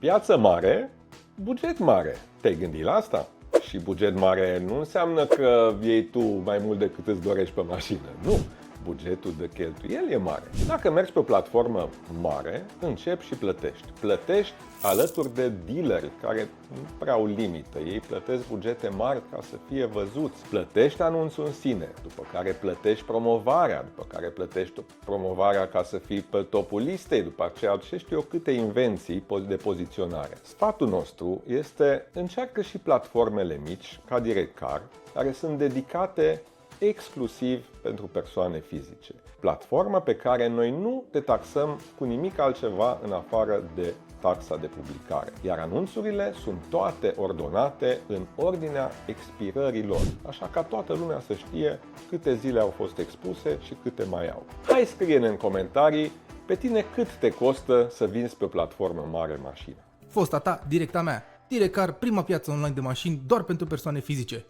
Piață mare, buget mare. Te-ai gândit la asta? Și buget mare nu înseamnă că iei tu mai mult decât îți dorești pe mașină. Nu! Bugetul de cheltuieli e mare. Dacă mergi pe o platformă mare, începi și plătești. Plătești alături de dealeri care nu prea au limită. Ei plătesc bugete mari ca să fie văzuți. Plătești anunțul în sine, după care plătești promovarea, după care plătești promovarea ca să fii pe topul listei, după aceea ce știu eu câte invenții de poziționare. Sfatul nostru este încearcă și platformele mici, ca DirectCar, care sunt dedicate exclusiv pentru persoane fizice. Platformă pe care noi nu te taxăm cu nimic altceva în afară de taxa de publicare. Iar anunțurile sunt toate ordonate în ordinea expirărilor, așa ca toată lumea să știe câte zile au fost expuse și câte mai au. Hai, scrie-ne în comentarii pe tine cât te costă să vinzi pe o platformă mare mașină. Fosta ta, directa mea. DirectCar, prima piață online de mașini doar pentru persoane fizice.